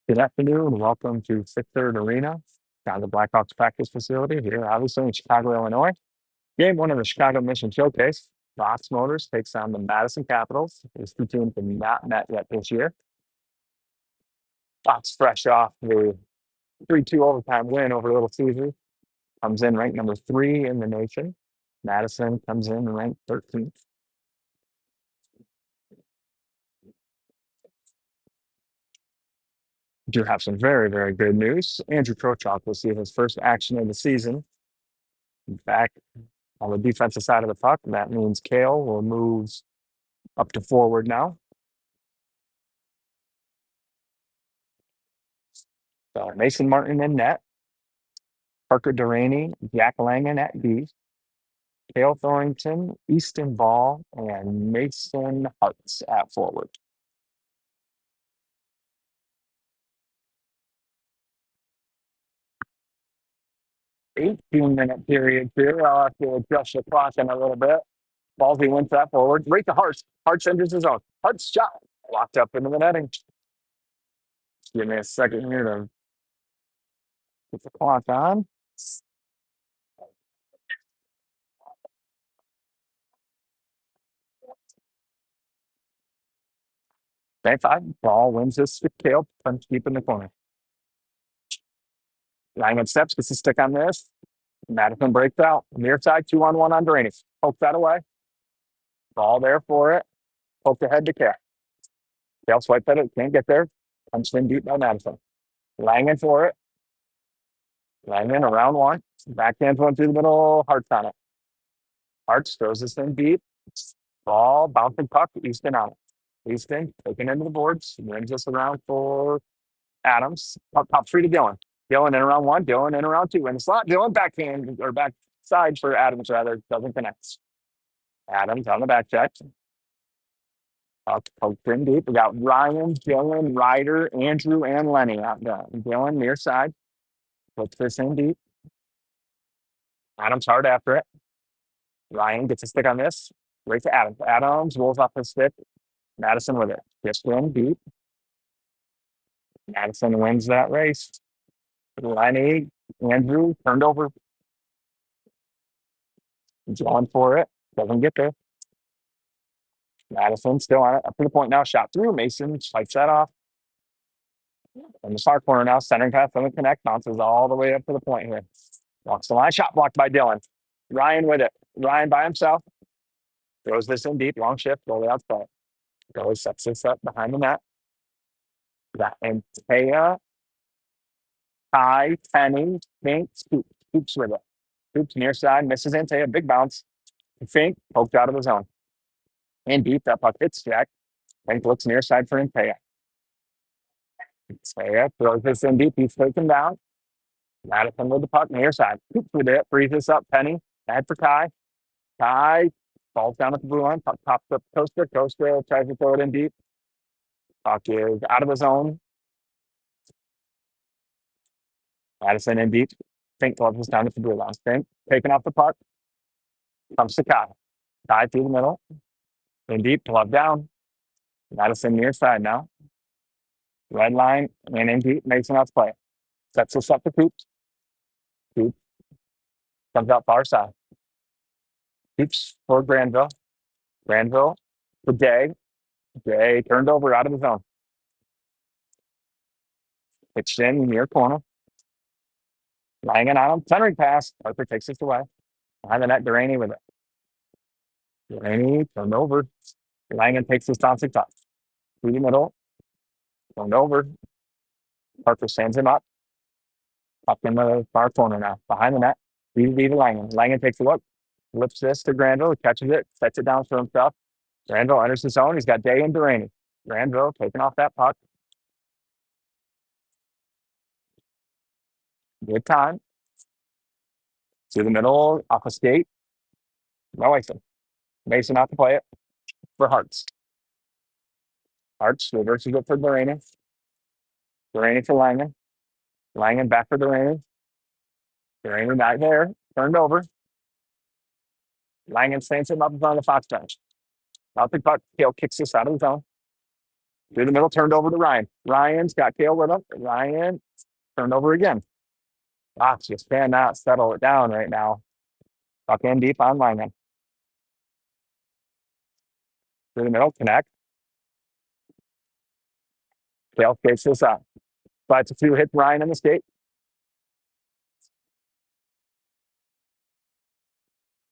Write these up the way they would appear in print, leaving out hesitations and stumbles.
Good afternoon. Welcome to Fifth Third Arena, down the Blackhawks practice facility here, obviously in Chicago, Illinois. Game one of the Chicago Mission Showcase. Fox Motors takes on the Madison Capitols. These two teams have not met yet this year. Fox, fresh off the 3-2 overtime win over Little Caesars, comes in ranked number 3 in the nation. Madison comes in ranked 13th. Do have some very, very good news. Andrew Krochok will see his first action of the season back on the defensive side of the puck. And that means Kale will move up to forward now. So Mason Martin in net, Parker Duraney, Jack Langen at D, Kale Thornton, Easton Ball, and Mason Hartz at forward. 18-minute period here. I'll have to adjust the clock in a little bit. Ballsy wins that forward. Right to Hartz. Hartz enters his own. Hartz shot. Locked up into the netting. Give me a second here to get the clock on. Thank five. Ball wins this to Kale. Punch deep in the corner. Langen steps, gets a stick on this. Madison breaks out. Near side, 2-on-1 on Duraney. Poke that away. Ball there for it. Poke ahead to Kale. Kale swipe at it. Can't get there. Punched in deep by Madison. Langen for it. Langen around one. Backhand one through the middle. Hart's on it. Hartz throws this in deep. Ball, bouncing puck. Easton on it. Easton taking into the boards. Wins this around for Adams. Top 3 to Dylan. Dylan in around 1. Dylan in around 2. In the slot. Dylan backhand or backside for Adams rather. Doesn't connect. Adams on the back check. Poked in deep. We got Ryan, Dylan, Ryder, Andrew, and Lenny out there. Dylan near side. Puts this in deep. Adams hard after it. Ryan gets a stick on this. Right to Adams. Adams rolls off his stick. Madison with it. Just in deep. Madison wins that race. Lenny, Andrew turned over. He's going for it. Doesn't get there. Madison still on it. Up to the point now. Shot through. Mason fights that off. In the far corner now. Centering pass doesn't connect. Bounces all the way up to the point here. Walks the line. Shot blocked by Dylan. Ryan with it. Ryan by himself. Throws this in deep. Long shift. Goalie outside. Goalie sets this up behind the net. That and Taya, Ty, Penny, Fink, Scoops with it. Scoops near side. Misses Antaya. Big bounce. Fink poked out of the zone. And deep. That puck hits Jack. Fink looks near side for Antaya. Antaya throws this in deep. He's taken down. Madison with the puck near side. Scoops with it. Frees this up. Penny. Bad for Ty. Ty falls down at the blue line. Puck pops up Coaster. Coaster tries to throw it in deep. Puck is out of the zone. Madison in deep. Fink gloves us down at the blue line. Fink taking off the puck. Comes to Kai. Kai through the middle. In deep. Glove down. Madison near side now. Red line and in deep. Mason off play. Sets us up to Coops. Coops comes out far side. Coops for Granville. Granville for Day. Day turned over out of the zone. Pitched in near corner. Langen on him. Centering pass. Harper takes this away. Behind the net, Duraney with it. Duraney turned over. Langen takes his bouncing top. Through the middle. Turned over. Harper stands him up. Up in the far corner now. Behind the net. Leave to Langen. Langen takes a look. Flips this to Granville. Catches it. Sets it down for himself. Granville enters the zone. He's got Day and Duraney. Granville taking off that puck. Good time. To the middle. Off a skate. No Mason. Mason out to play it for Hartz. Hartz reverses it for Duraney. Duraney for Langen. Langen back for Duraney. Duraney back there. Turned over. Langen stands him up in front of the Fox bench. Out the puck. Kale kicks this out of the zone. Through the middle, turned over to Ryan. Ryan's got Kale with him. Ryan turned over again. Fox just cannot settle it down right now. Tuck in deep on Lyman. Through the middle, connect. Kale skates this up. 5-2, hit Ryan in the skate.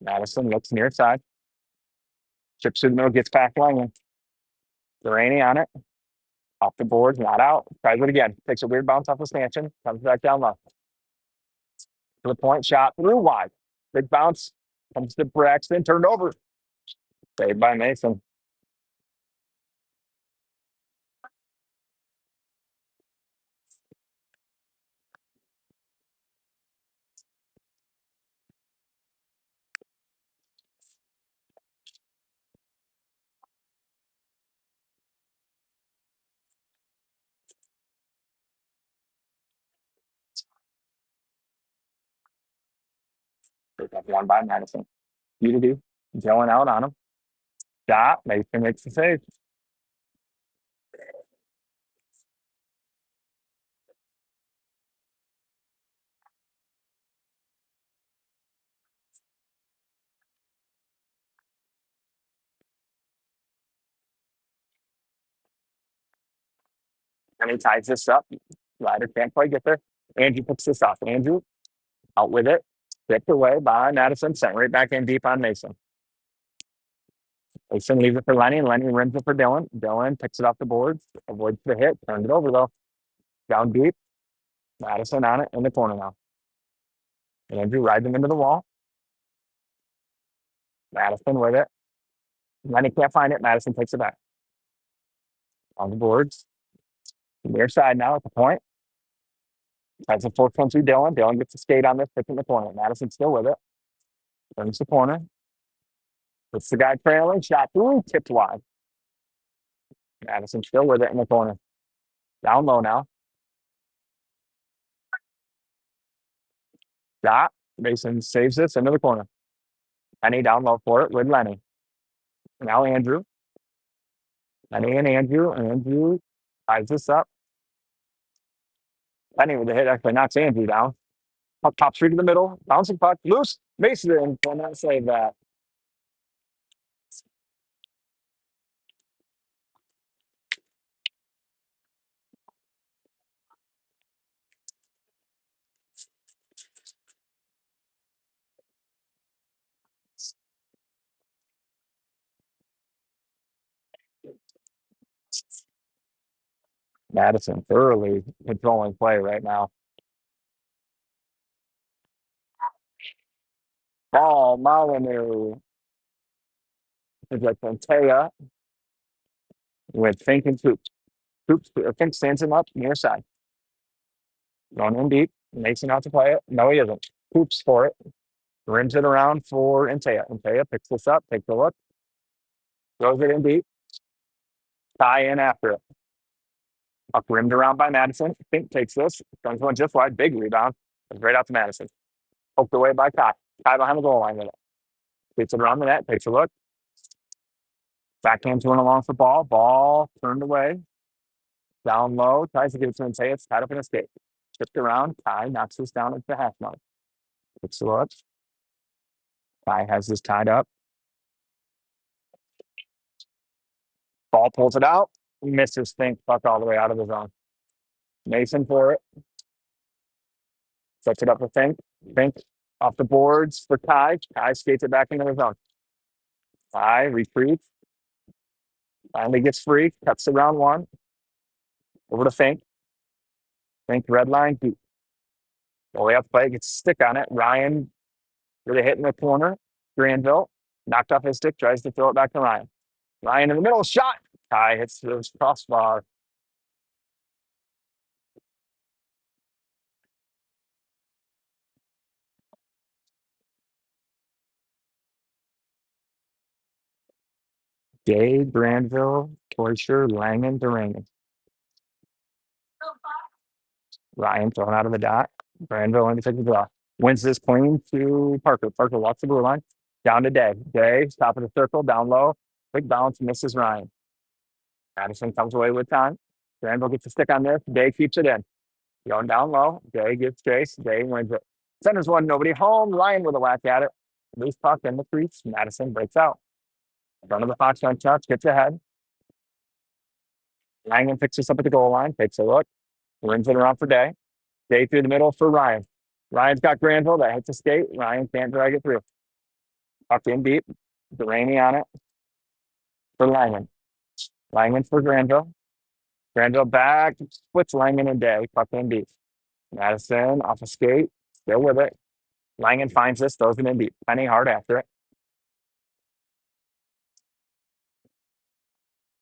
Madison looks near side. Chips through the middle, gets back Lyman. Duraney on it. Off the boards, not out. Tries it again. Takes a weird bounce off the stanchion. Comes back down low. To the point, shot through wide. Big bounce. Comes to Braxton. Turned over. Saved by Mason. Pick up one by Madison. Unity. Going out on him. Shot. Mason makes the save. And he ties this up. Ryder can't quite get there. Andrew picks this off. Andrew out with it. Tipped away by Madison. Sent right back in deep on Mason. Mason leaves it for Lenny. Lenny rims it for Dylan. Dylan picks it off the boards. Avoids the hit. Turned it over though. Down deep. Madison on it in the corner now. Andrew rides him into the wall. Madison with it. Lenny can't find it. Madison takes it back. On the boards. Near side now at the point. Has a 4-1 through Dylan. Dylan gets the skate on this, pick in the corner. Madison still with it. Turns the corner. Puts the guy trailing. Shot through. Tipped wide. Madison still with it in the corner. Down low now. Shot. Mason saves this into the corner. Lenny down low for it with Lenny. Now Andrew. Lenny and Andrew. Andrew ties this up. Lenny with the hit actually knocks Andrew down. Puck pops through to the middle. Bouncing puck. Loose. Mason cannot save that. Madison thoroughly controlling play right now. Ball, Molyneux. It's like Fontea with Fink and Coops. Coops, Fink stands him up near side. Going in deep. Mason out to play it. No, he isn't. Coops for it. Rims it around for Intea. Intea picks this up, takes a look. Throws it in deep. Tie in after it. Puck rimmed around by Madison. Fink takes this. Comes one just wide. Big rebound. It's right out to Madison. Poked away by Kai. Kai behind the goal line with it. Gets it around the net. Takes a look. Backhand going along for ball. Ball turned away. Down low. Tries to get it to Intea. It's tied up in a skate. Tipped around. Kai knocks this down at the half mark. Takes a look. Kai has this tied up. Ball pulls it out. Misses Fink. Puck all the way out of the zone. Mason for it. Sets it up for Fink. Fink off the boards for Kai. Kai skates it back into the zone. Kai retreats. Finally gets free. Cuts the round one. Over to Fink. Fink red line. The way up play gets a stick on it. Ryan with a hit in the corner. Granville knocked off his stick. Tries to throw it back to Ryan. Ryan in the middle. Shot. Kai hits the crossbar. Day, Granville, Toysher, Langen, Durangan. Ryan thrown out of the dot. Granville in to take the draw. Wins this clean to Parker. Parker walks the blue line. Down to Day. Day, top of the circle, down low. Quick bounce, misses Ryan. Madison comes away with time. Granville gets a stick on this. Day keeps it in. Going down low. Day gets Chase. Day wins it. Centers one, nobody home. Ryan with a whack at it. Loose puck in the crease. Madison breaks out. Front of the Fox on touch, gets ahead. Langan picks us up at the goal line, takes a look, rings it around for Day. Day through the middle for Ryan. Ryan's got Granville that hits a skate. Ryan can't drag it through. Puck in deep. Delaney on it for Langan. Langan for Granville. Granville back, splits Langan and Day. Puck in deep. Madison off a skate, still with it. Langan finds this, throws it in deep. Penny hard after it.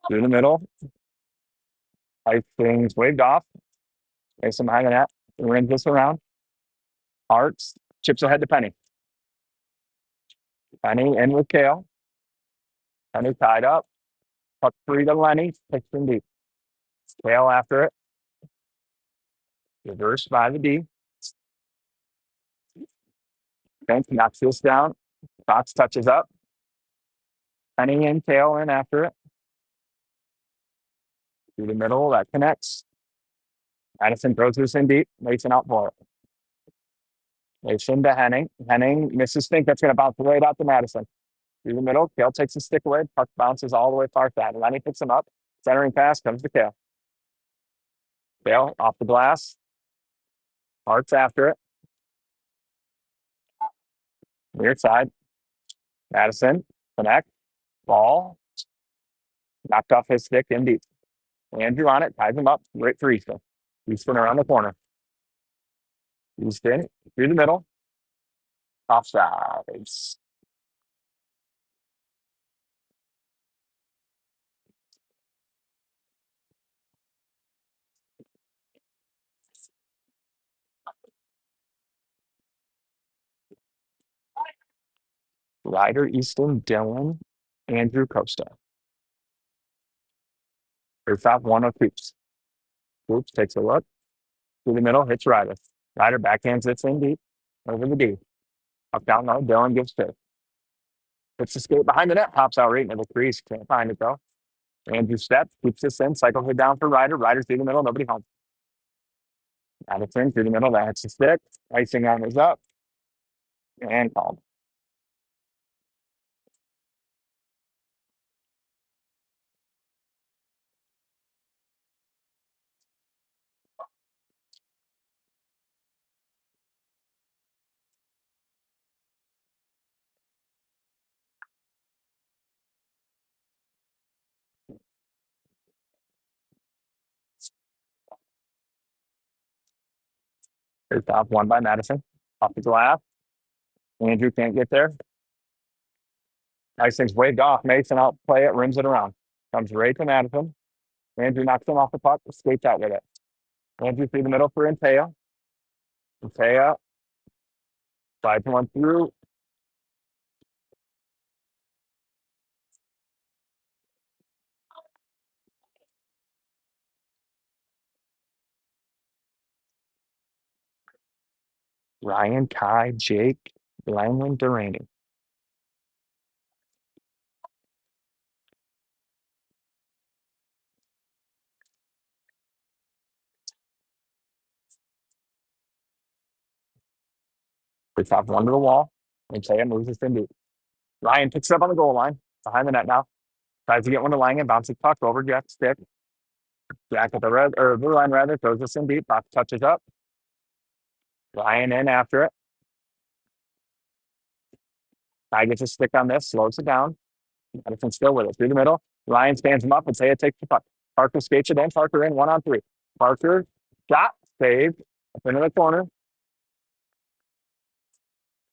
Through the middle. Ice things waved off. Mason behind the net. Rings this around. Arts chips ahead to Penny. Penny in with Kale. Penny tied up. Puck free to Lenny. Picks in deep. Kale after it. Reversed by the D. Banks knocks this down. Fox touches up. Penny and Kale in after it. Through the middle, that connects. Madison throws this in deep. Mason out for it. Mason to Henning. Henning misses think that's going to bounce right out to Madison. Through the middle, Kale takes the stick away. Puck bounces all the way far side. Lenny picks him up. Centering pass comes to Kale. Kale off the glass. Arts after it. Near side. Madison. Connect. Ball. Knocked off his stick in deep. Andrew on it. Ties him up. Right for Easton. Easton around the corner. Easton through the middle. Offsides. Ryder, Easton, Dylan, Andrew, Costa. First off, one of Coops. Coops takes a look. Through the middle, hits Ryder. Ryder backhands this in deep. Over the D. Up down low. Dylan gives two. Hits the skate behind the net. Pops out right into the crease. Can't find it though. Andrew steps. Keeps this in. Cycles it down for Ryder. Ryder's through the middle. Nobody home. Madison through the middle. That hits the stick. Icing on is up. And called. First off, one by Madison. Off the glass. Andrew can't get there. Icing's waved off. Mason out play it. Rims it around. Comes right to Madison. Andrew knocks him off the puck. Skates out with it. Andrew through the middle for Inteo. Inteo. 5-1 through. Ryan, Kai, Jake, Langland, Duraney. Puts off one to the wall. Inteo moves this in deep. Ryan picks it up on the goal line. Behind the net now. Tries to get one to Langan. Bounces puck over Jack's stick. Jack at the red or blue line rather. Throws this in deep. Box touches up. Ryan in after it. Kai gets a stick on this. Slows it down. Madison still with it. Through the middle. Ryan stands him up. Inteo takes the puck. Parker skates it in. Parker in 1-on-3. Parker shot. Saved. Up into the corner.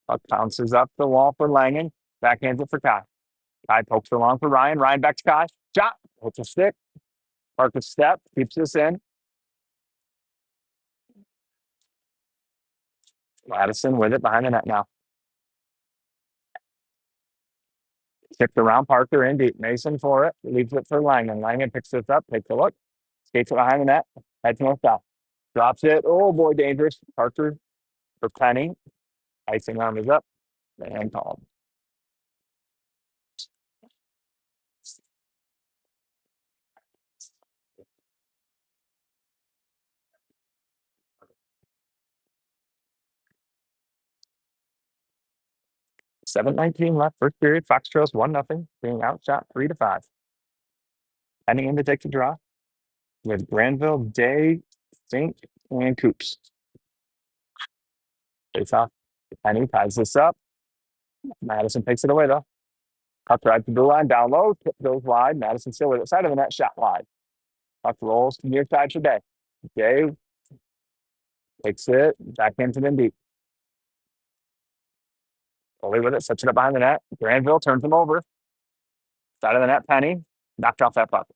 Puck bounces up the wall for Langan. Backhands it for Kai. Kai pokes along for Ryan. Ryan back to Kai. Shot. Hits a stick. Parker step. Keeps this in. Madison with it behind the net now. Tipped around Parker in deep. Mason for it. Leaves it for Langan. Langan picks this up. Takes a look. Skates it behind the net. Heads north south. Drops it. Oh boy, dangerous. Parker for Penny. Icing arm is up. And called. 7:19 left, first period. Fox trails 1-0, being outshot 3-5. Heading in to take the draw with Granville, Day, Fink, and Coops. Face off. Penny ties this up. Madison takes it away though. Puck drives the blue line down low. Tip goes wide. Madison still with it. Side of the net, shot wide. Puck rolls near side for Day. Day takes it back into the deep. Fully with it, sets it up behind the net. Granville turns him over. Side of the net, Penny knocked off that puck.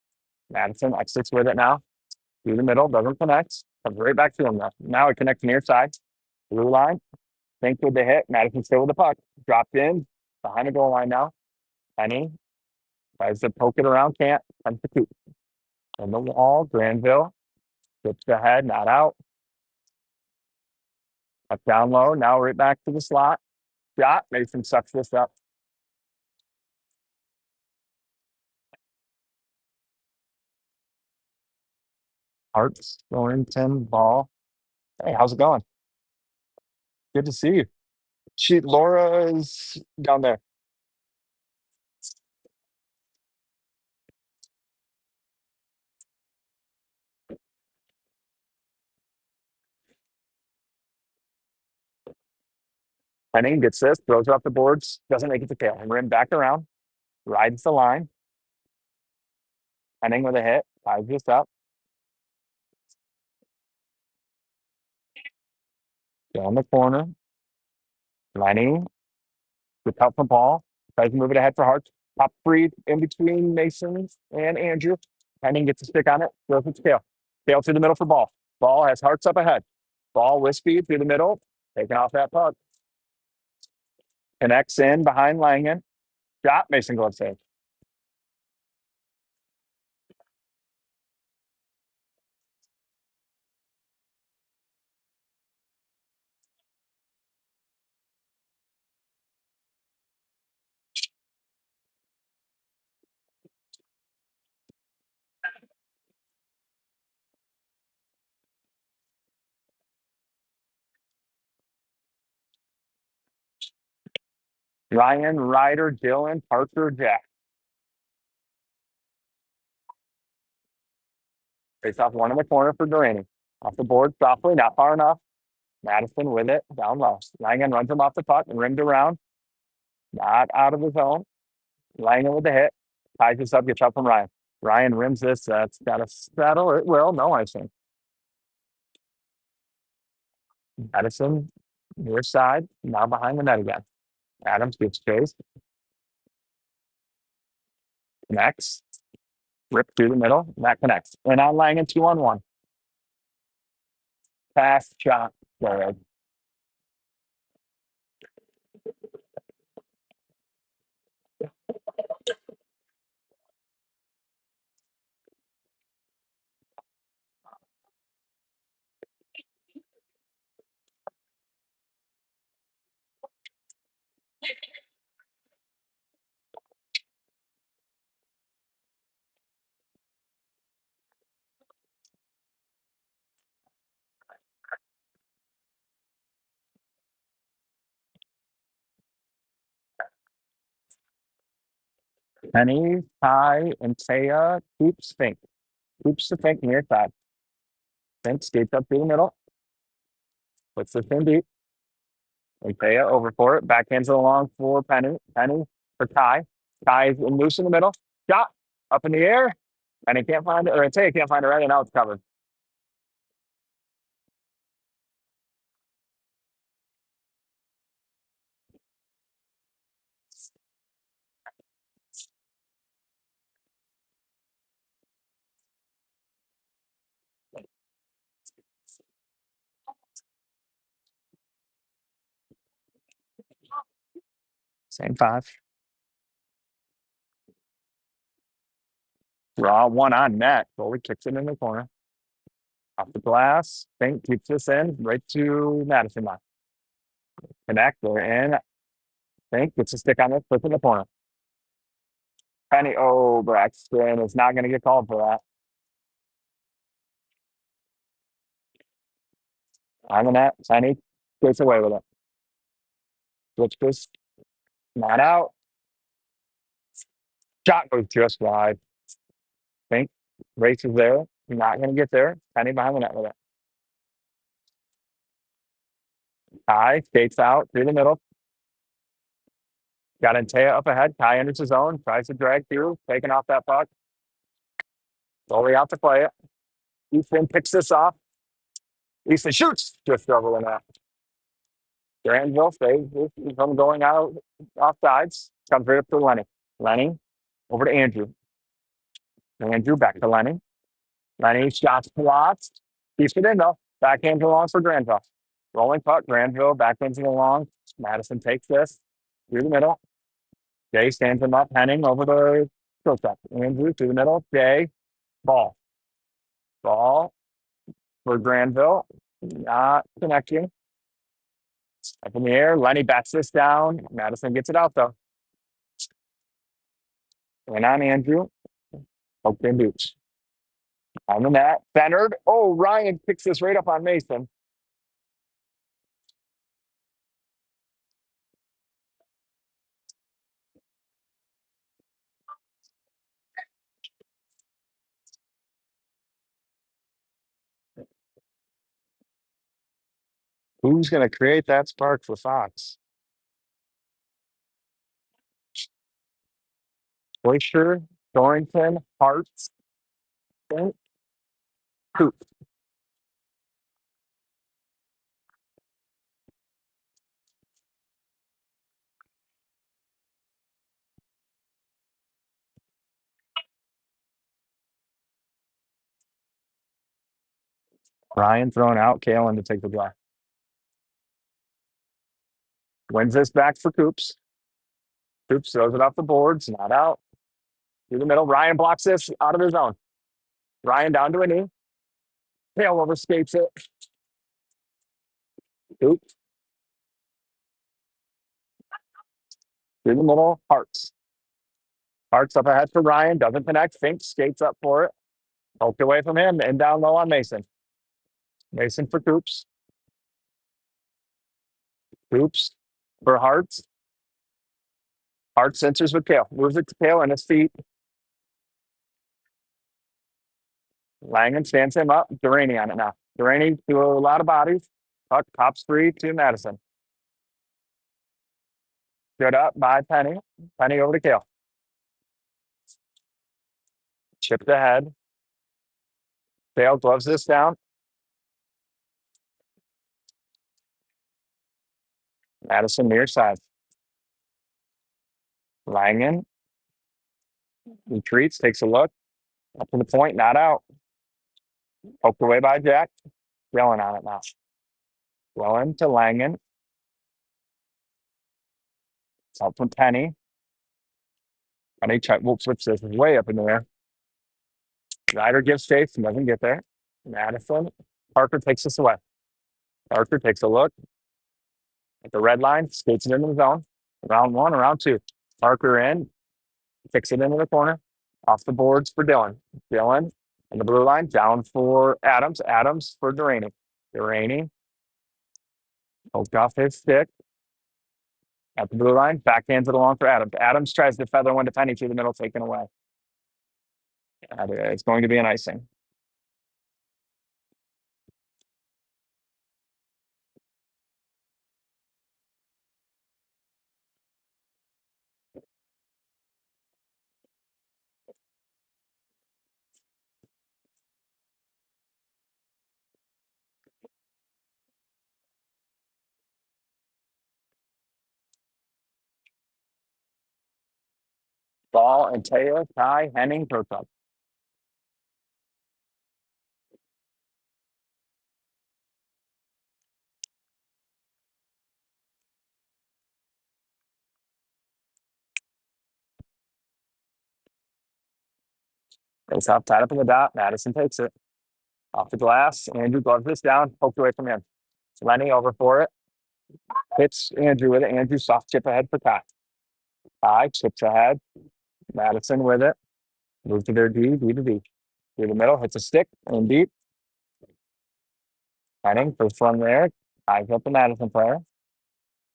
Madison exits with it now. Through the middle, doesn't connect. Comes right back to him now. Now it connects near side. Blue line. Fink with the hit. Madison still with the puck. Dropped in behind the goal line now. Penny tries to poke it around, can't. Comes to Coop. In the wall, Granville flips ahead, not out. Up down low, now right back to the slot. Shot. Mason sucks this up. Hart's Thornton ball. Hey, how's it going? Good to see you. Laura's down there. Henning gets this, throws it off the boards, doesn't make it to tail. Rim back around, rides the line. Henning with a hit, ties this up. Down the corner. Lenny with help from Paul. Tries to move it ahead for Hart. Top three in between Mason and Andrew. Henning gets a stick on it, throws it to tail. Tail through the middle for Ball. Ball has Hearts up ahead. Ball with speed through the middle, taking off that puck. Connects in behind Langen. Shot, Mason glove save. Ryan, Ryder, Dylan, Parker, Jack. Face off one in the corner for Durrani. Off the board softly, not far enough. Madison with it, down low. Langen runs him off the puck and rimmed around. Not out of the zone. Langen with the hit. Ties this up, gets up from Ryan. Ryan rims this. That's got to settle. It will. No icing. Madison, near side. Now behind the net again. Adams gets chased. Connects. Rip through the middle. That connects. And on Langen, 2-on-1. Pass, shot, third. Penny, Ty, and Taya. Hoops, Fink. Hoops to Fink near side. Fink skates up through the middle. Puts this in deep. And Taya over for it. Backhands it along for Penny. Penny for Ty. Ty's loose in the middle. Shot up in the air. And he can't find it. Or Taya can't find it right. And now it's covered. Same five. Draw one on net. Goalie kicks it in the corner. Off the glass. Fink keeps this in right to Madison now. Connect. They're in. Fink gets a stick on it. Puts it in the corner. Penny. Oh, Braxton is not going to get called for that. On the net. Penny gets away with it. Switch this. Not out. Shot goes just wide. Think race is there. Not going to get there. Penny behind the net with it. Kai skates out through the middle. Got Antea up ahead. Kai enters his zone. Tries to drag through. Taking off that puck. Slowly out to play it. Easton picks this off. Easton shoots just over the net. Granville stays from going out off sides. Comes right up to Lenny. Lenny over to Andrew. Andrew back to Lenny. Lenny shots blocked. Keeps it in though. Backhand along for Granville. Rolling puck. Granville back into the long. Madison takes this through the middle. Jay stands him up, Henning over the shortstop. Andrew through the middle. Jay, ball. Ball for Granville. Not connecting. Up in the air. Lenny bats this down. Madison gets it out though. And on Andrew. Poked in boots. On the net. Centered. Oh, Ryan picks this right up on Mason. Who's going to create that spark for Fox? Glacier, Dorrington, Harts, Coop. Ryan thrown out. Kalen to take the draw. Wins this back for Coops. Coops throws it off the boards. Not out. Through the middle. Ryan blocks this out of his zone. Ryan down to a knee. Tail overscapes it. Coops. Through the middle. Harts. Harts up ahead for Ryan. Doesn't connect. Fink skates up for it. Poked away from him and down low on Mason. Mason for Coops. Coops for Harts. Hart centers with Kale. Moves it to Kale and his feet. Langen stands him up. Duraney on it now. Duraney to a lot of bodies. Puck pops free to Madison. Stood up by Penny. Penny over to Kale. Chipped ahead. Kale gloves this down. Madison near side. Langen retreats, takes a look. Up to the point, not out. Poked away by Jack. Yelling on it now. Yelling to Langen. It's out from Penny. Penny flips this way up in the air. Ryder gives chase and doesn't get there. Madison. Parker takes this away. Parker takes a look at the red line, skates it into the zone. Round one, round two. Parker in, kicks it into the corner. Off the boards for Dylan. Dylan and the blue line down for Adams. Adams for Duraney. Duraney poked off his stick at the blue line. Backhands it along for Adams. Adams tries to feather one to Penny through the middle, taken away. It's going to be an icing. Ball and Taylor, Ty, Henning, Kirkup. Goes up, tied up in the dot. Madison takes it. Off the glass. Andrew gloves this down. Poked away from him. Lenny over for it. Hits Andrew with it. Andrew soft chip ahead for Ty. Ty chips ahead. Madison with it. Move to their D to D. Through the middle. Hits a stick and deep. Henning first one there. Ties up the Madison player.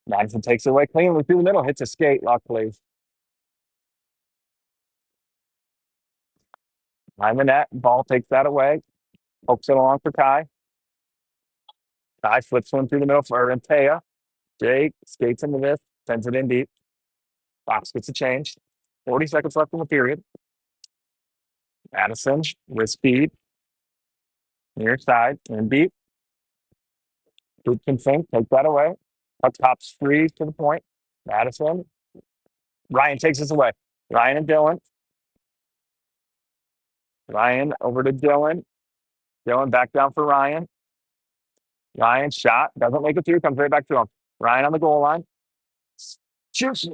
Madison takes it away cleanly through the middle, hits a skate, luckily. Behind the net, ball takes that away, pokes it along for Kai. Kai flips one through the middle for Impea. Jake skates into this, sends it in deep. Fox gets a change. 40 seconds left in the period. Madison with speed. Near side, in deep. Boot can sink, take that away. Puck tops free to the point. Madison. Ryan takes this away. Ryan and Dylan. Ryan over to Dylan. Dylan back down for Ryan. Ryan shot, doesn't make it through, comes right back to him. Ryan on the goal line. Shoots.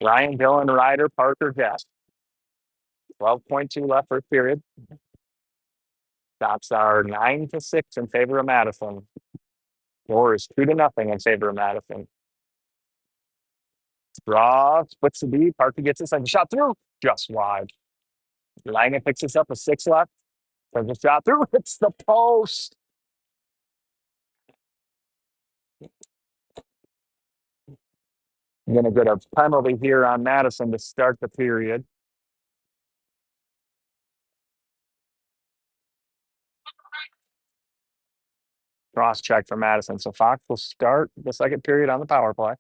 Ryan, Dylan, Ryder, Parker, Jess. 12.2 left first period. Shots are 9-6 in favor of Madison. Score is 2-0 in favor of Madison. Draw, splits the D. Parker gets it, sends a shot through, just wide. Langen picks this up with 6 left. Sends a shot through, hits the post. I'm going to get a penalty here on Madison to start the period. Cross check for Madison. So Fox will start the second period on the power play.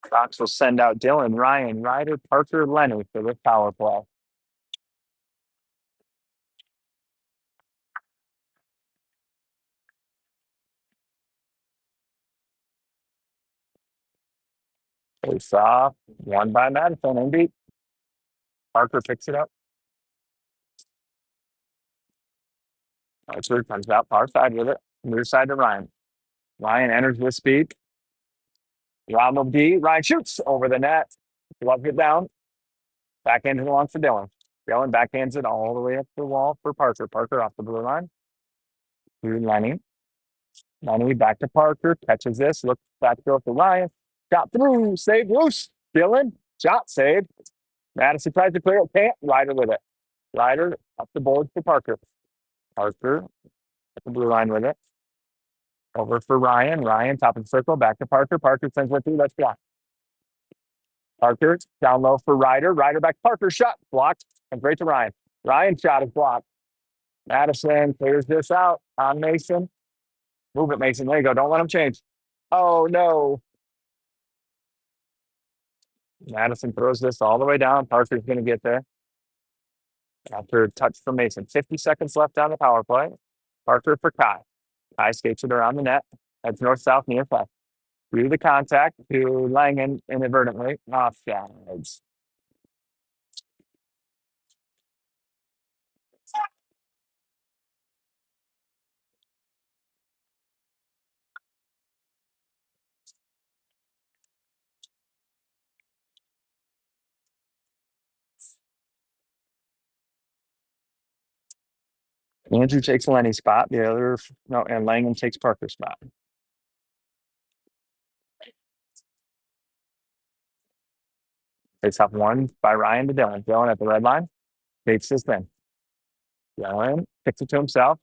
Fox will send out Dylan, Ryan, Ryder, Parker, Lenny for the power play. Face off, won by Madison, indeed. Parker picks it up. Archer comes out far side with it. Near side to Ryan. Ryan enters with speed. Round of D. Ryan shoots over the net. Glove it down. Backhand it along for Dylan. Dylan backhands it all the way up the wall for Parker. Parker off the blue line. To Lenny. Lenny back to Parker. Catches this. Looks back to Ryan. Shot through. Save loose. Dylan. Shot saved. Madison tries to clear it. Can't. Ryder with it. Ryder up the board for Parker. Parker at the blue line with it. Over for Ryan. Ryan top of the circle. Back to Parker. Parker sends one through. Let's block. Parker down low for Ryder. Ryder back. Parker shot. Blocked. And great to Ryan. Ryan shot is blocked. Madison clears this out on Mason. Move it, Mason. There you go. Don't let him change. Oh, no. Madison throws this all the way down. Parker's going to get there. After a touch from Mason. 50 seconds left on the power play. Parker for Kai. Kai skates it around the net. Heads north-south near left. Through the contact to Langen inadvertently. Offsides. Andrew takes Lenny's spot. The other, no, and Langham takes Parker's spot. Takes off one by Ryan to Dylan. Dylan at the red line. Takes this thing. Dylan picks it to himself.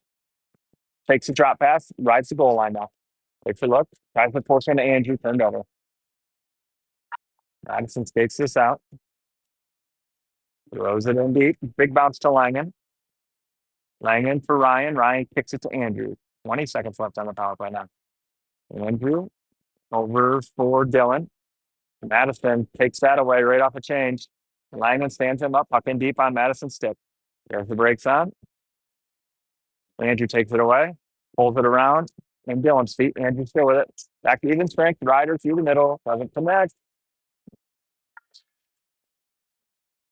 Takes a drop pass. Rides the goal line now. Takes a look. Tries to force into Andrew. Turned over. Madison skates this out. Throws it in deep. Big bounce to Langen. Langen for Ryan. Ryan kicks it to Andrew. 20 seconds left on the power play now. Andrew over for Dylan. Madison takes that away right off a change. Langen stands him up, puck in deep on Madison's stick. There's the brakes on. Andrew takes it away, pulls it around, and Dylan's feet. Andrew still with it. Back to even strength. Ryder through the middle. Doesn't connect.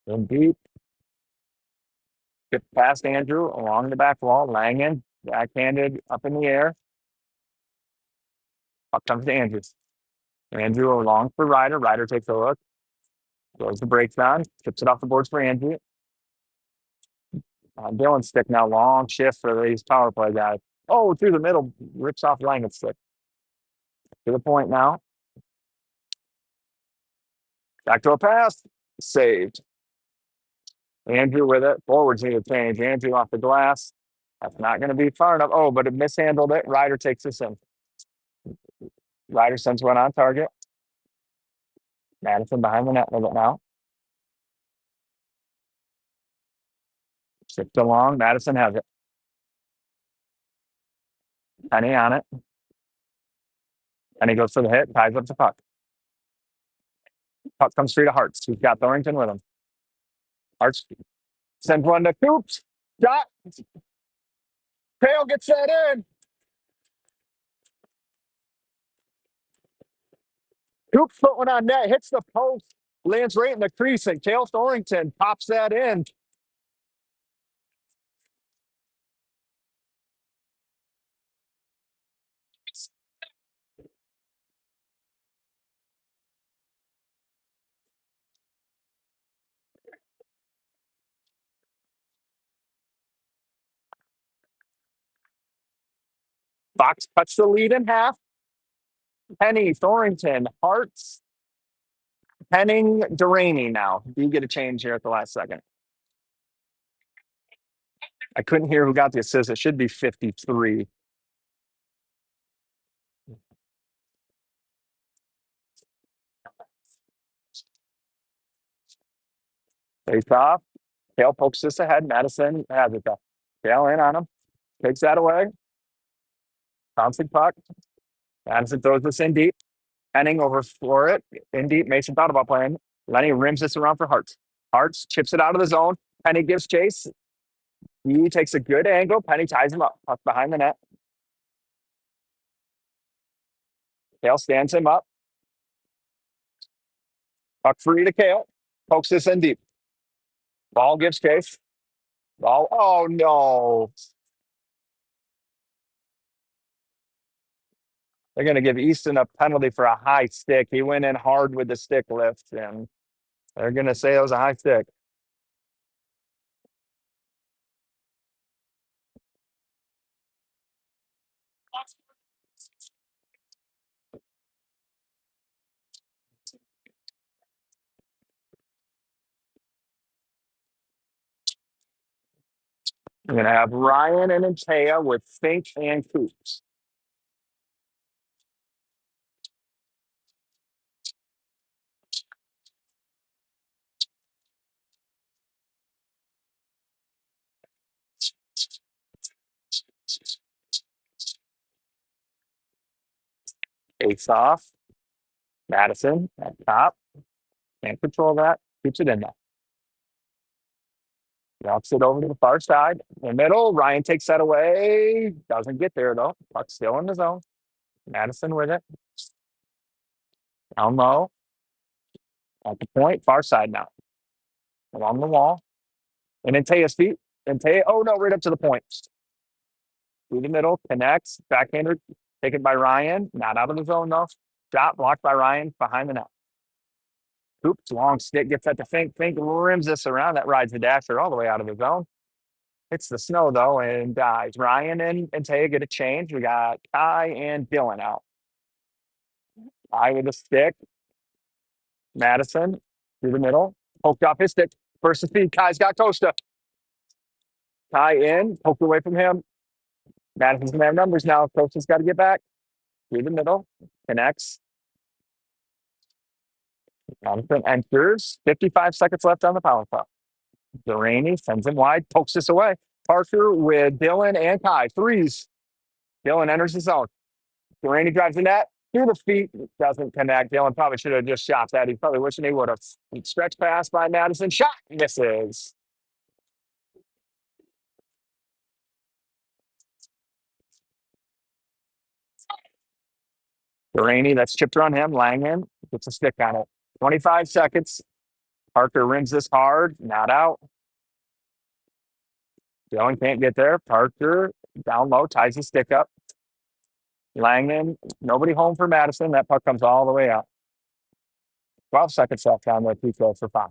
In deep. Gets past Andrew along the back wall. Langen backhanded up in the air. Puck comes to Andrew. Andrew along for Ryder. Ryder takes a look. Throws the brakes on. Tips it off the boards for Andrew. Dylan's stick now. Long shift for these power play guys. Oh, through the middle. Rips off Langen's stick. To the point now. Back to a pass. Saved. Andrew with it. Forwards need to change. Andrew off the glass. That's not going to be far enough. Oh, but it mishandled it. Ryder takes this in. Ryder sends one on target. Madison behind the net with it now. Shipped along. Madison has it. Penny on it. And he goes for the hit. Ties up the puck. Puck comes free to Hartz. He's got Thornton with him. Hartz sends one to Coops. Shot. Kale gets that in. Coops put one on net. Hits the post. Lands right in the crease. And Kale Thornton pops that in. Fox cuts the lead in half. Penny, Thornton, Hartz, Penning, Duraney now. You get a change here at the last second. I couldn't hear who got the assist. It should be 53. Face off. Kale pokes this ahead. Madison has it though. Kale in on him. Takes that away. Bouncing puck. Madison throws this in deep. Penning over for it. In deep. Mason thought about playing. Lenny rims this around for Hartz. Hartz chips it out of the zone. Penny gives chase. He takes a good angle. Penny ties him up. Puck behind the net. Kale stands him up. Puck free to Kale. Pokes this in deep. Ball gives chase. Ball. Oh, no. They're going to give Easton a penalty for a high stick. He went in hard with the stick lift, and they're going to say it was a high stick. We're going to have Ryan and Antea with Fink and Coops. Face off. Madison at top. Can't control that. Keeps it in there. Walks it over to the far side. In the middle, Ryan takes that away. Doesn't get there, though. Puck's still in the zone. Madison with it. Down low. At the point, far side now. Along the wall. And Antea's feet. Antea, oh no, right up to the point. Through the middle, connects. Backhander, taken by Ryan. Not out of the zone, though. Shot blocked by Ryan behind the net. Oops, long stick gets at the Fink. Fink rims this around. That rides the dasher all the way out of the zone. Hits the snow though and dies. Ryan and Taya get a change. We got Kai and Dylan out. Kai with a stick. Madison through the middle. Poked off his stick. First to speed. Kai's got Costa. Kai in. Poked away from him. Madison's gonna have numbers now. Costa's got to get back through the middle. Connects. Madison enters. 55 seconds left on the power play. Delaney sends him wide. Pokes this away. Parker with Dylan and Kai. Threes. Dylan enters the zone. Delaney drives the net. Through the feet, doesn't connect. Dylan probably should have just shot that. He's probably wishing he would have. Stretch pass by Madison. Shot misses. Delaney, that's chipped on him. Langen gets a stick on it. 25 seconds. Parker rims this hard. Not out. Dylan can't get there. Parker down low, ties the stick up. Langen, nobody home for Madison. That puck comes all the way out. 12 seconds left on the free throw for five.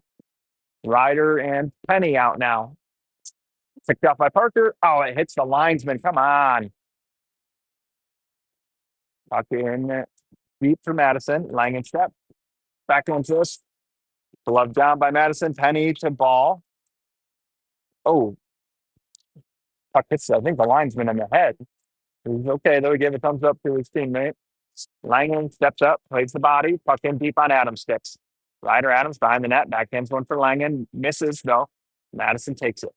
Ryder and Penny out now. Picked up by Parker. Oh, it hits the linesman. Come on. Puck in deep for Madison. Langen step. Back into this. Glove down by Madison. Penny to ball. Oh. Puck hits, I think, the linesman in the head. He's okay, though. He gave a thumbs up to his teammate. Langen steps up, plays the body. Puck in deep on Adams sticks. Ryder Adams behind the net. Backhands one for Langen. Misses, though. Madison takes it.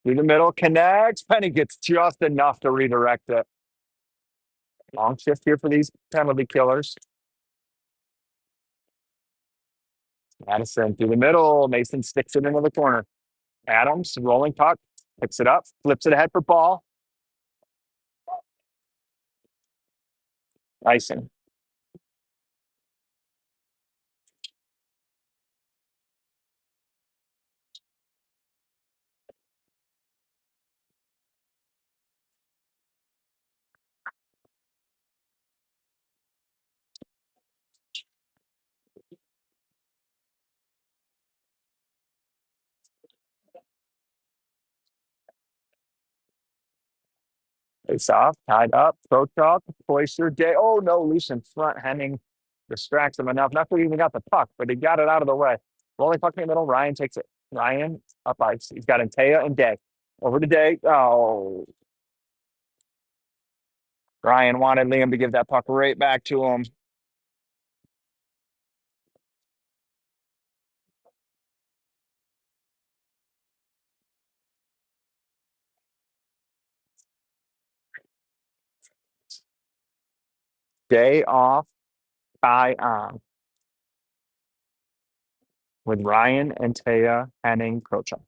Through the middle, connects. Penny gets just enough to redirect it. Long shift here for these penalty killers. Madison through the middle. Mason sticks it into the corner. Adams, rolling puck, picks it up, flips it ahead for ball. Icing. Face off, tied up, throw chalk, Cloister, Day. Oh no, loose in front. Henning distracts him enough. Not that he even got the puck, but he got it out of the way. Rolling puck in the middle. Ryan takes it. Ryan up ice. He's got Antea and Day. Over to Day. Oh. Ryan wanted Liam to give that puck right back to him. Day off, tie on. With Ryan, Antea, Henning, Krochuk.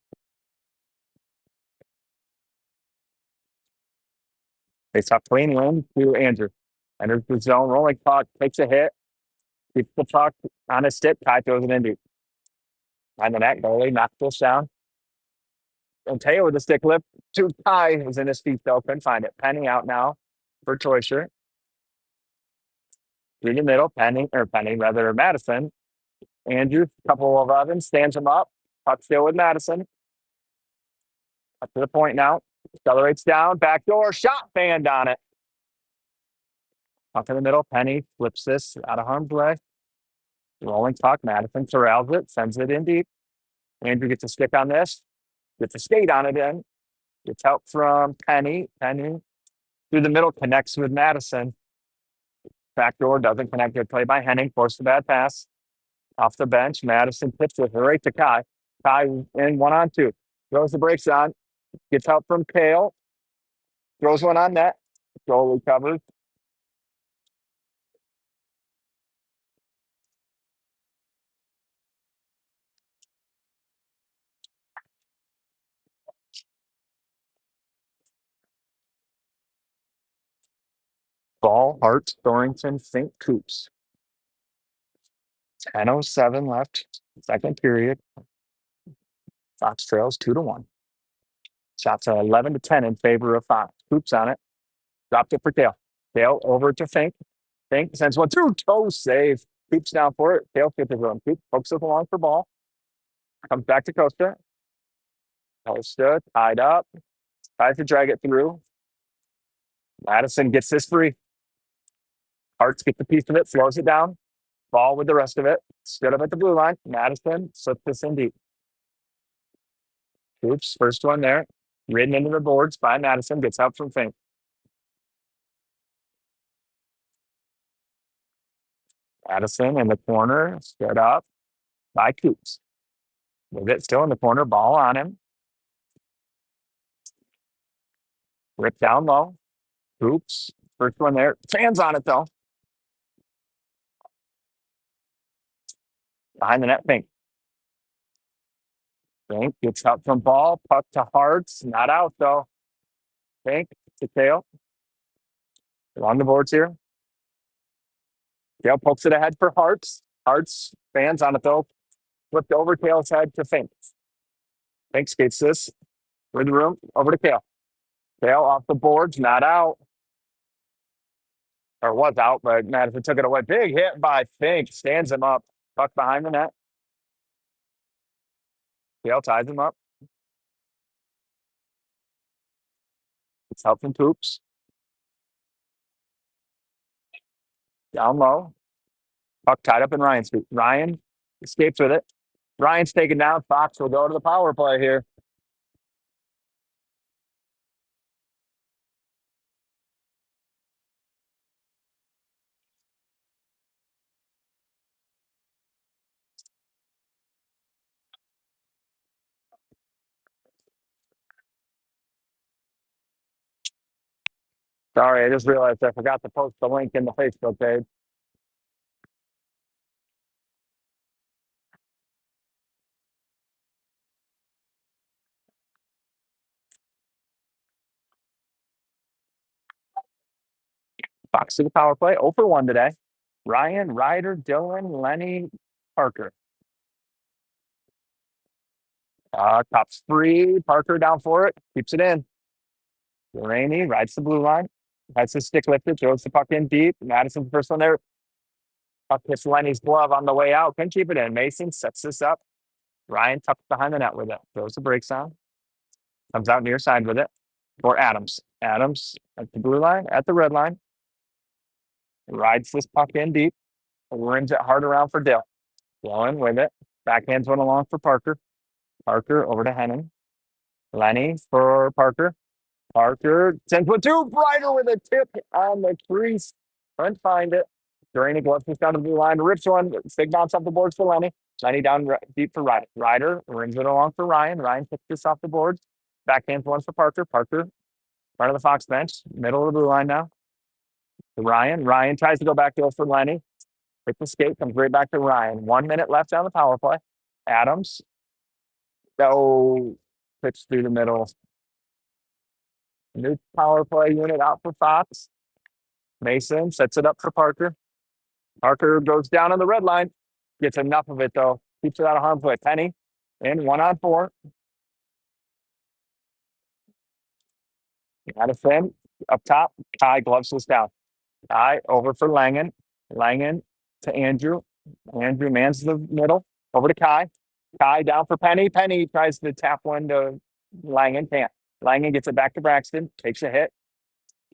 Face off clean win to Andrew. Enters the zone, rolling puck, takes a hit, keeps the puck on his stick, Ty throws it in deep. Behind the net, goalie knocks this down. And Taylor with the stick lift to Ty, who's in his feet though, couldn't find it. Penny out now for Troyster. Through the middle, Madison. Andrew, couple of ovens, stands him up. Puck still with Madison. Up to the point now. Accelerates down, backdoor, shot, banned on it. Up in the middle, Penny flips this out of harm's way. Rolling puck, Madison corrals it, sends it in deep. Andrew gets a stick on this, gets a skate on it in. Gets help from Penny. Penny through the middle, connects with Madison. Backdoor doesn't connect. Good play by Henning, forced the bad pass. Off the bench, Madison tips it right to Kai. Kai in 1-on-2. Throws the brakes on. Gets help from Kale. Throws one on net. Goalie covers. Ball, Hart, Thornton, Fink, Coops. 10:07 left. Second period. Fox trails 2-1. Shots are 11-10 in favor of Fox. Coops on it. Dropped it for Kale. Kale over to Fink. Fink sends one through. Toe save. Coops down for it. Kale gets the run. Coops pokes it along for ball. Comes back to Costa. Posted, tied up, tries to drag it through. Madison gets this free. Hearts get the piece of it, slows it down. Ball with the rest of it. Stood up at the blue line. Madison slipped this in deep. Oops, first one there. Ridden into the boards by Madison. Gets help from Fink. Madison in the corner. Stood up by Coops. With it still in the corner. Ball on him. Ripped down low. Coops. First one there. Fans on it though. Behind the net, Fink. Fink gets help from Ball. Puck to Hearts. Not out though. Fink to Tail. Along the boards here. Tail pokes it ahead for Hearts. Hearts fans on it though. Flipped over Tail's head to Fink. Fink skates this through the room over to Tail. Tail off the boards, not out. Or was out, but Madison took it away. Big hit by Fink. Stands him up. Puck behind the net. Tail ties him up. It's help from Poops. Down low. Puck tied up in Ryan's feet. Ryan escapes with it. Ryan's taken down. Fox will go to the power play here. Sorry, I just realized I forgot to post the link in the Facebook page. Fox to the power play. 0 for 1 today. Ryan, Ryder, Dylan, Lenny, Parker. Tops free. Parker down for it. Keeps it in. Rainey rides the blue line. Has his stick lifted. Throws the puck in deep. Madison first one there. Puck hits Lenny's glove on the way out. Can keep it in. Mason sets this up. Ryan tucks behind the net with it. Throws the brakes on. Comes out near side with it. For Adams. Adams at the blue line. At the red line. Rides this puck in deep. Rims it hard around for Dill. Blowing with it. Backhands one along for Parker. Parker over to Henning. Lenny for Parker. Parker 10-2. Brighter with a tip on the crease. Couldn't find it. Duraney gloves this down to the blue line. Rips one. Big bounce off the boards for Lenny. Lenny down deep for Ryder. Ryder rims it along for Ryan. Ryan picks this off the boards. Backhands one for Parker. Parker, front of the Fox bench. Middle of the blue line now. To Ryan. Ryan tries to go back to for Lenny. Quick escape. Comes right back to Ryan. 1 minute left on the power play. Adams. No. Pitch through the middle. New power play unit out for Fox. Mason sets it up for Parker. Parker goes down on the red line. Gets enough of it, though. Keeps it out of harm's way. Penny in 1-on-4. Madison up top. Kai gloves this down. Kai over for Langen. Langen to Andrew. Andrew mans the middle. Over to Kai. Kai down for Penny. Penny tries to tap one to Langen. Can't. Langen gets it back to Braxton. Takes a hit.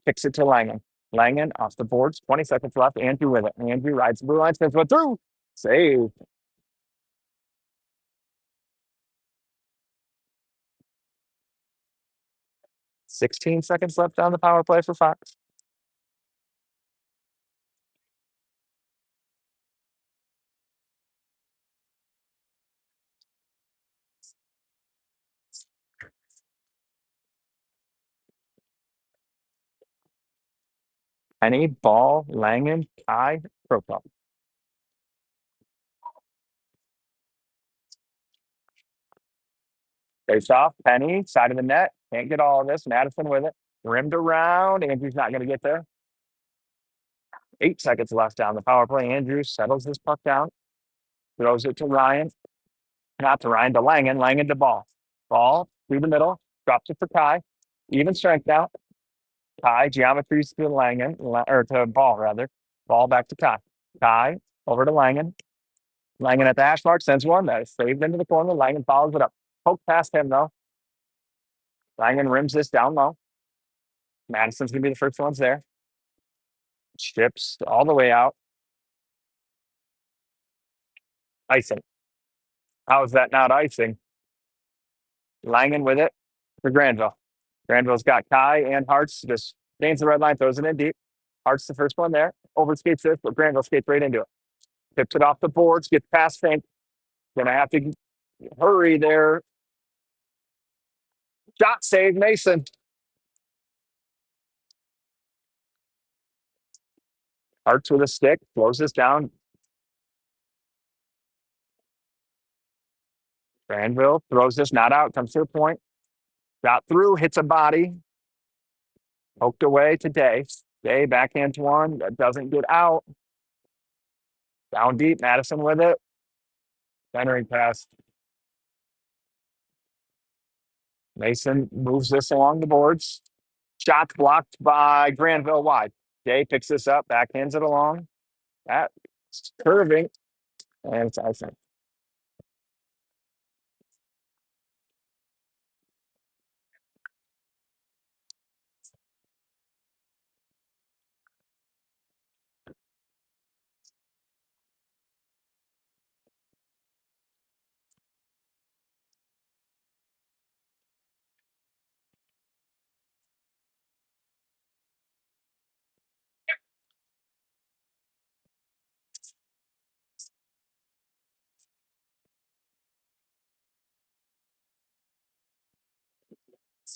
Kicks it to Langen. Langen off the boards. 20 seconds left. Andrew with it. Andrew rides the blue line. Spins one through. Save. $16 seconds left on the power play for Fox. Penny, Ball, Langen, Kai, Prokop. Face off. Penny, side of the net. Can't get all of this. Madison with it. Rimmed around. Andrew's not going to get there. 8 seconds left down the power play. Andrew settles this puck down. Throws it to Ryan. Not to Ryan, to Langen. Langen to Ball. Ball through the middle. Drops it for Kai. Even strength now. Kai, geometries to Langen, or to Ball, rather. Ball back to Kai. Kai over to Langen. Langen at the hash mark sends one that is saved into the corner. Langen follows it up. Poke past him, though. Langen rims this down low. Madison's going to be the first ones there. Chips all the way out. Icing. How is that not icing? Langen with it for Granville. Granville's got Kai and Hartz. Just gains the red line, throws it in deep. Hart's the first one there. Overskates this, but Granville skates right into it. Tips it off the boards, gets past Fink. Gonna have to hurry there. Shot save, Mason. Hartz with a stick, throws this down. Granville throws this not out, comes to a point. Got through, hits a body. Poked away to Day. Day backhands one, that doesn't get out. Down deep, Madison with it. Centering pass. Mason moves this along the boards. Shot blocked by Granville wide. Day picks this up, backhands it along. That's curving. And it's icing.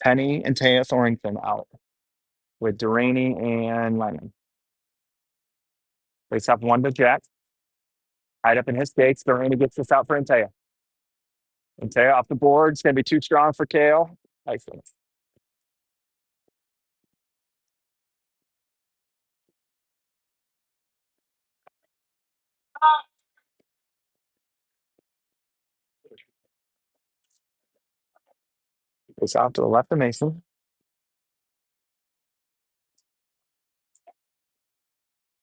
Penny and Taya Thornton out with Delaney and Lennon. Face up one to Jack. Tied up in his skates. Delaney gets this out for Antaya. Antaya off the board. It's going to be too strong for Kale. Icing. Face off to the left of Mason.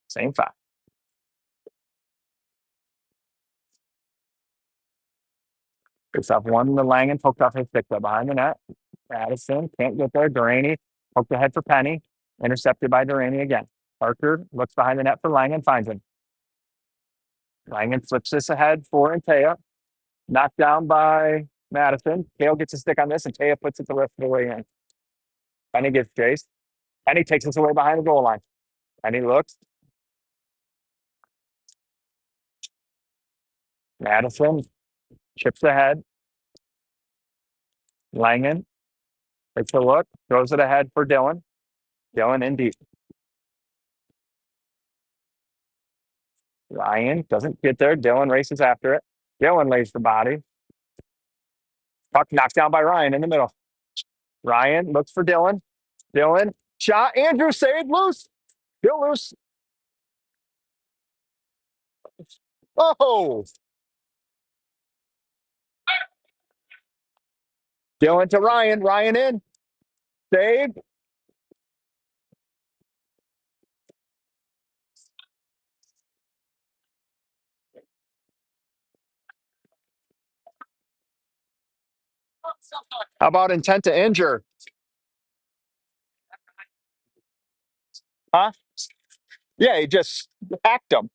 Same five. Face off one to Langen. Poked off his stick behind the net. Madison can't get there. Delaney poked ahead for Penny. Intercepted by Delaney again. Parker looks behind the net for Langen. Finds him. Langen flips this ahead for Antaya. Knocked down by Madison. Kale gets a stick on this, and Taya puts it the rest of the way in. Penny gets chased. Penny takes this away behind the goal line. Penny looks. Madison chips ahead. Langen takes a look, throws it ahead for Dylan. Dylan in deep. Ryan doesn't get there. Dylan races after it. Dylan lays the body. Puck knocked down by Ryan in the middle. Ryan looks for Dylan. Dylan shot. Andrew saved loose. Still loose. Oh! Dylan to Ryan. Ryan in. Save. How about intent to injure? Huh? Yeah, he just hacked him.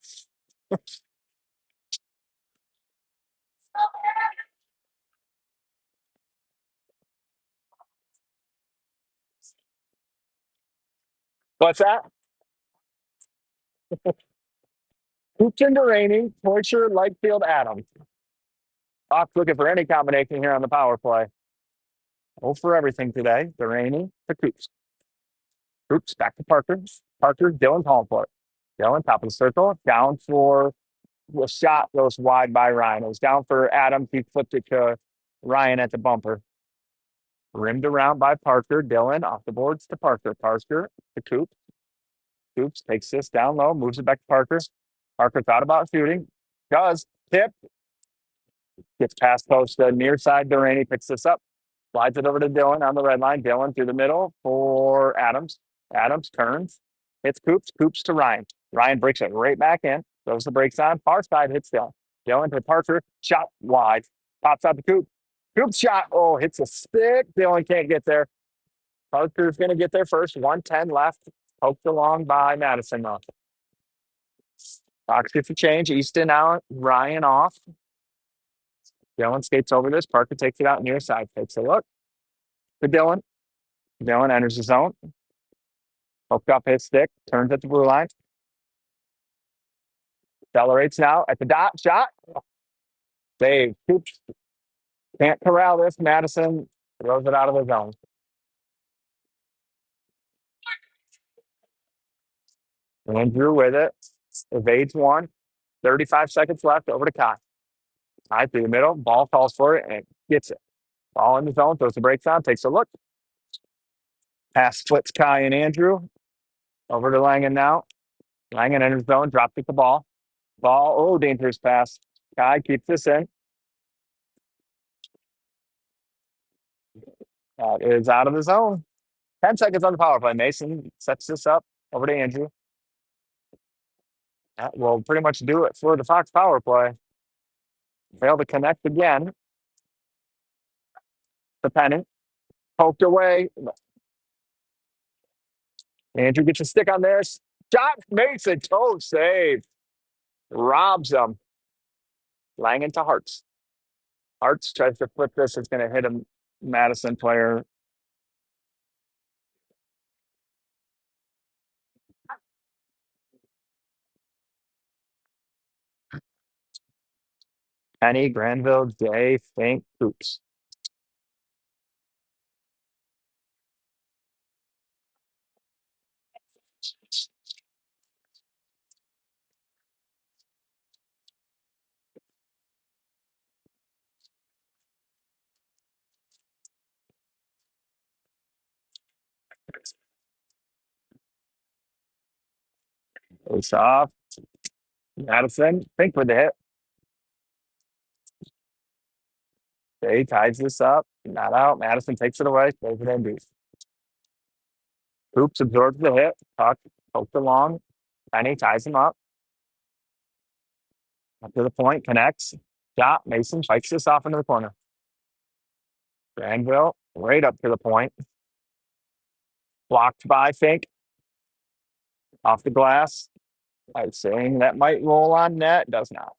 What's that? Hoopton Delaney, Torture, Lightfield, Adams. Off looking for any combination here on the power play. Oh, for everything today. Delaney to Coops. Coops back to Parker. Parker, Dylan calling for it. Dylan, top of the circle. Down for the shot goes wide by Ryan. It was down for Adams. He flipped it to Ryan at the bumper. Rimmed around by Parker. Dylan off the boards to Parker. Parker to Coops. Coops takes this down low, moves it back to Parker. Parker thought about shooting. Does. Tip. Gets past post near side. Delaney picks this up. Slides it over to Dylan on the red line. Dylan through the middle for Adams. Adams turns. Hits Coops. Coops to Ryan. Ryan breaks it right back in. Throws the brakes on. Far side hits Dylan. Dylan to Parker. Shot wide. Pops out to Coop. Hoop shot. Oh, hits a stick. Dylan can't get there. Parker's going to get there first. 110 left. Poked along by Madison, though. Fox gets a change. Easton out. Ryan off. Dylan skates over this. Parker takes it out near side. Takes a look for Dylan. Dylan enters the zone. Poked up his stick. Turns at the blue line. Accelerates now at the dot. Shot. Save. Oops. Can't corral this. Madison throws it out of the zone. Andrew with it. Evades one. 35 seconds left. Over to Kai. Kai through the middle. Ball calls for it and gets it. Ball in the zone. Throws the brakes on. Takes a look. Pass splits Kai and Andrew. Over to Langen now. Langen enters zone. Drop kick the ball. Ball. Oh, dangerous pass. Kai keeps this in. That is out of the zone. 10 seconds on the power play. Mason sets this up. Over to Andrew. That will pretty much do it for the Fox power play. Failed to connect again. The pennant. Poked away. Andrew gets a stick on there. Shot. Mason. Toe save. Robs them. Langen to Hartz. Hartz tries to flip this. It's going to hit a Madison player. Penny, Granville, Day, Fink, Hoops. Face off. Madison. Fink with the hit. Day ties this up. Not out. Madison takes it away. Throws it in deep. Hoops absorbs the hit. Puck poked along. Penny ties him up. Up to the point. Connects. Shot. Mason fights this off into the corner. Granville right up to the point. Blocked by Fink. Off the glass. I'm saying that might roll on net. Does not.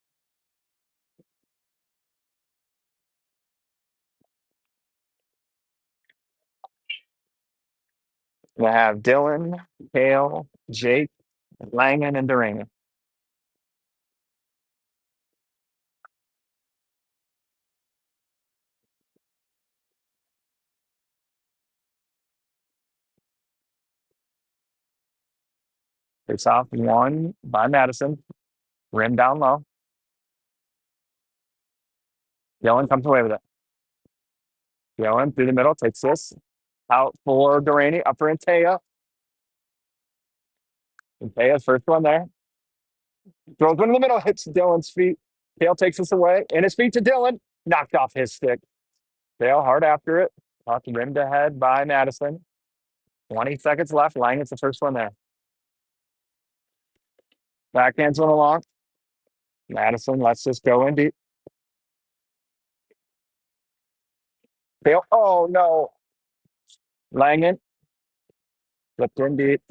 We have Dylan, Kale, Jake, Langen, and Duran. Face off one by Madison. Rim down low. Dylan comes away with it. Dylan through the middle, takes this. Out for Durani, up for Antea. Antea's first one there. Throws one in the middle, hits Dylan's feet. Kale takes this away. And his feet to Dylan. Knocked off his stick. Kale hard after it. Puck rimmed ahead by Madison. 20 seconds left. Langen's the first one there. Backhands one along. Madison lets this go in deep. Kale. Oh, no. Langen. Flipped in deep.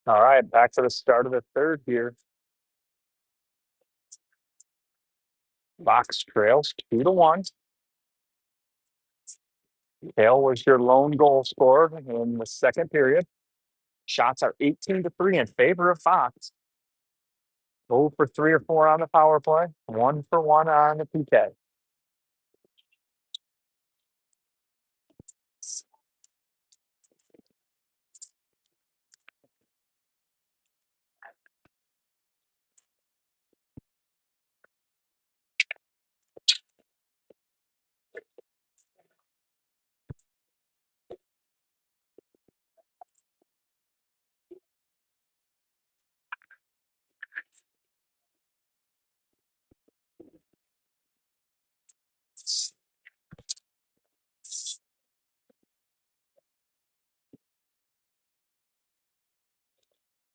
All right, back to the start of the third here. Box trails 2-1. Hale was your lone goal scorer in the second period. Shots are 18-3 in favor of Fox. 0 for 3 or 4 on the power play, 1 for 1 on the PK.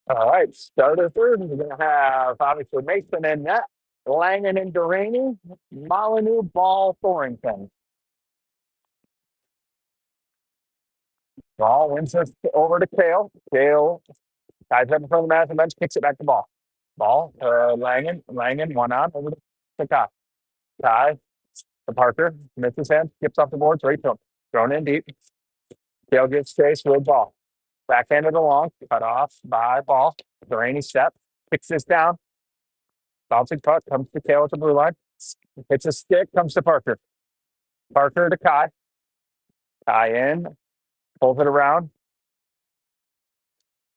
All right, start of third. We're going to have obviously Mason and net, Langen and Duraney, Molyneux, Ball, Thorington. Ball wins this over to Kale. Kale ties up in front of the Madison bench, kicks it back to Ball. Ball, Langen, 1 on over to Kai. Kai to Parker, misses him, skips off the boards, right to him. Thrown in deep. Kale gets chase with Ball. Backhanded along, cut off by Ball. Duraney step, kicks this down. Bouncing puck comes to Kale at the blue line. Hits a stick, comes to Parker. Parker to Kai. Kai in, pulls it around.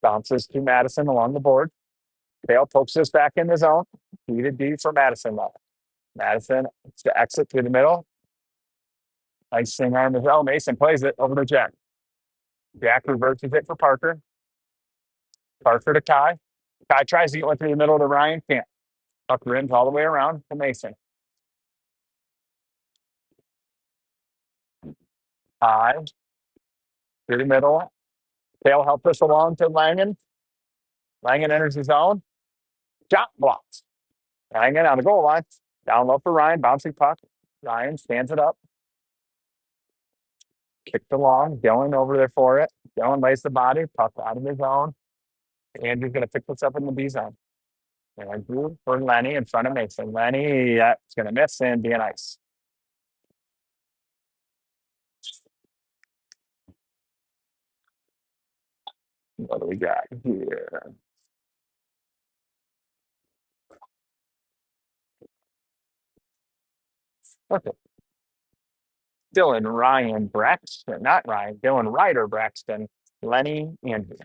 Bounces to Madison along the board. Kale pokes this back in the zone. D to D for Madison though. Madison to exit through the middle. Nice swing arm as well. Mason plays it over to Jack. Jack reverses it for Parker. Parker to Kai. Kai tries to get one through the middle to Ryan. Can't. Puck rims all the way around to Mason. Kai through the middle. Kale helps us along to Langen. Langen enters his zone. Shot blocks. Langen on the goal line. Down low for Ryan. Bouncing puck. Ryan stands it up. Kicked along. Dylan over there for it. Dylan lays the body. Puck out of his zone. Andrew's going to pick this up in the B zone. Andrew for Lenny in front of Mason. Lenny is going to miss and be an ice. What do we got here? Okay. Dylan, Ryan, Braxton, not Ryan, Dylan, Ryder, Braxton, Lenny, Andrew.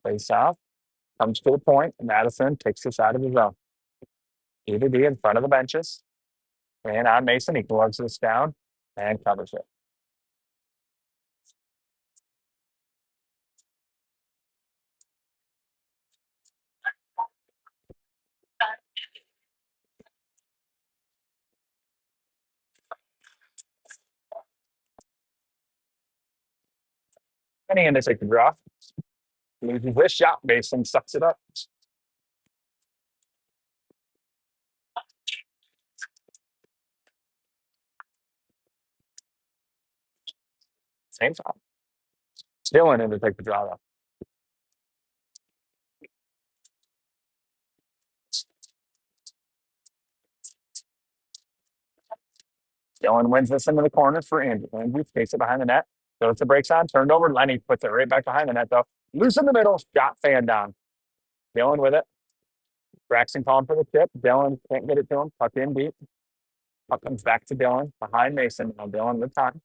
Face off, comes to the point. Madison takes this out of his zone. D to D in front of the benches. And on Mason, he gloves this down and covers it. And he ends take the draw. Loses this shot. Mason sucks it up. Same time. Dylan in to take the draw though. Dylan wins this into the corner for Andrew. Andrew takes it behind the net. Goes to breaks on, turned over. Lenny puts it right back behind the net though. Loose in the middle, shot fan down. Dylan with it. Braxton calling for the tip. Dylan can't get it to him. Puck in deep. Puck comes back to Dylan behind Mason. Now Dylan with time.